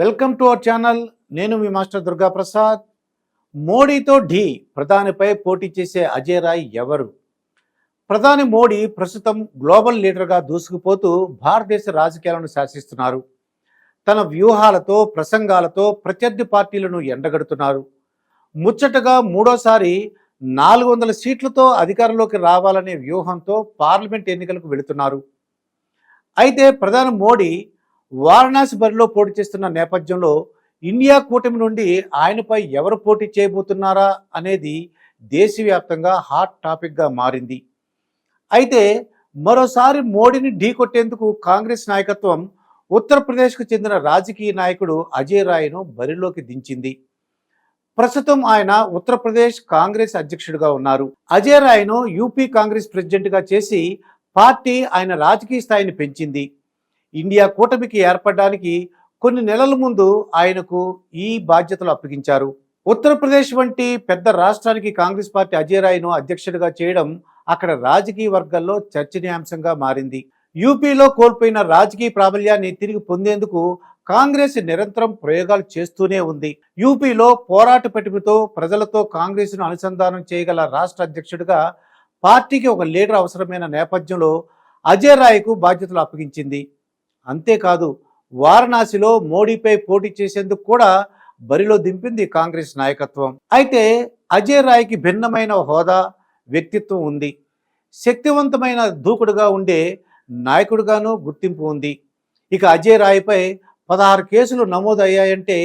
Welcome to our channel. నేను మీ master Durga Prasad. మోడీతో ఢీ ప్రధానిపై పోటీ చేసే అజయ్ రాయ్ ఎవరు? ప్రధాని మోడీ ప్రస్తుతం గ్లోబల్ లీడర్గా దూసుకుపోతూ భారతదేశ రాజకీయాలను శాసిస్తున్నారు. తన వ్యూహాలతో ప్రసంగాలతో ప్రత్యర్థి పార్టీలను ఎండగడుతున్నారు. ముచ్చటగా మూడోసారి 400 సీట్లతో అధికారంలోకి రావాలనే వ్యూహంతో పార్లమెంట్ ఎన్నికలకు వెళుతున్నారు. అయితే ప్రధాని మోడీ వారణాసి బరిలో పోటీ చేస్తున్న నేపథ్యంలో ఇండియా కూటమి నుండి ఆయనపై ఎవరు పోటీ చేయబోతున్నారా అనేది దేశవ్యాప్తంగా హాట్ టాపిక్గా మారింది. అయితే మరోసారి మోడీని ఢీకొట్టేందుకు కాంగ్రెస్ నాయకత్వం ఉత్తరప్రదేశ్కు చెందిన రాజకీయ నాయకుడు అజయ్ రాయ్ను బరిలోకి దించింది. ప్రస్తుతం ఆయన ఉత్తరప్రదేశ్ కాంగ్రెస్ అధ్యక్షుడిగా ఉన్నారు. అజయ్ రాయ్ను యూపీ కాంగ్రెస్ ప్రెసిడెంట్గా చేసి పార్టీ ఆయన రాజకీయ స్థాయిని పెంచింది. ఇండియా కూటమికి ఏర్పడడానికి కొన్ని నెలల ముందు ఆయనకు ఈ బాధ్యతలు అప్పగించారు. ఉత్తరప్రదేశ్ వంటి పెద్ద రాష్ట్రానికి కాంగ్రెస్ పార్టీ అజయ్ రాయ్ను అధ్యక్షుడిగా చేయడం అక్కడ రాజకీయ వర్గాల్లో చర్చనీయాంశంగా మారింది. యూపీలో కోల్పోయిన రాజకీయ ప్రాబల్యాన్ని తిరిగి పొందేందుకు కాంగ్రెస్ నిరంతరం ప్రయోగాలు చేస్తూనే ఉంది. యూపీలో పోరాట పటిమతో ప్రజలతో కాంగ్రెస్ను అనుసంధానం చేయగల రాష్ట్ర అధ్యక్షుడిగా పార్టీకి ఒక లీడర్ అవసరమైన నేపథ్యంలో అజయ్ రాయ్కు బాధ్యతలు అప్పగించింది. అంతేకాదు, వారణాసిలో మోడీపై పోటీ చేసేందుకు కూడా బరిలో దింపింది కాంగ్రెస్ నాయకత్వం. అయితే అజయ్ రాయ్కి భిన్నమైన హోదా, వ్యక్తిత్వం ఉంది. శక్తివంతమైన దూకుడుగా ఉండే నాయకుడిగాను గుర్తింపు ఉంది. ఇక అజయ్ రాయ్పై 16 కేసులు నమోదయ్యాయంటే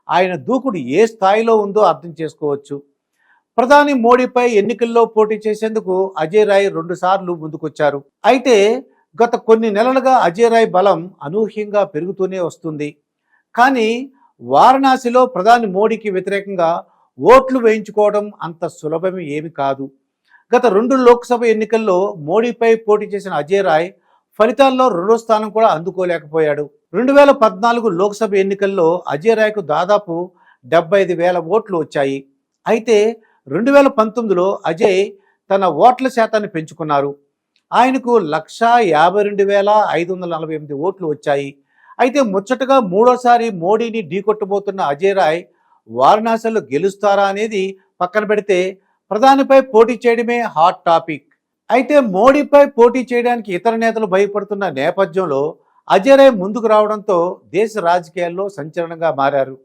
ఆయన దూకుడు ఏ స్థాయిలో ఉందో అర్థం చేసుకోవచ్చు. ప్రధాని మోడీపై ఎన్నికల్లో పోటీ చేసేందుకు అజయ్ రాయ్ 2 సార్లు ముందుకొచ్చారు. అయితే గత కొన్ని నెలలుగా అజయ్ రాయ్ బలం అనూహ్యంగా పెరుగుతూనే వస్తుంది. కానీ వారణాసిలో ప్రధాని మోడీకి వ్యతిరేకంగా ఓట్లు వేయించుకోవడం అంత సులభం ఏమి కాదు. గత 2 లోక్సభ ఎన్నికల్లో మోడీపై పోటీ చేసిన అజయ్ రాయ్ ఫలితాల్లో 2వ స్థానం కూడా అందుకోలేకపోయాడు. 2014 లోక్సభ ఎన్నికల్లో అజయ్ రాయ్కు దాదాపు 75,000 ఓట్లు వచ్చాయి. అయితే 2019లో అజయ్ తన ఓట్ల శాతాన్ని పెంచుకున్నారు. ఆయనకు 1,52,548 ఓట్లు వచ్చాయి. అయితే ముచ్చటగా మూడోసారి మోడీని ఢీకొట్టబోతున్న అజయ్ రాయ్ వారణాసిలో గెలుస్తారా అనేది పక్కన పెడితే ప్రధానిపై పోటీ చేయడమే హాట్ టాపిక్. అయితే మోడీపై పోటీ చేయడానికి ఇతర నేతలు భయపడుతున్న నేపథ్యంలో అజయ్ రాయ్ ముందుకు రావడంతో దేశ రాజకీయాల్లో సంచలనంగా మారారు.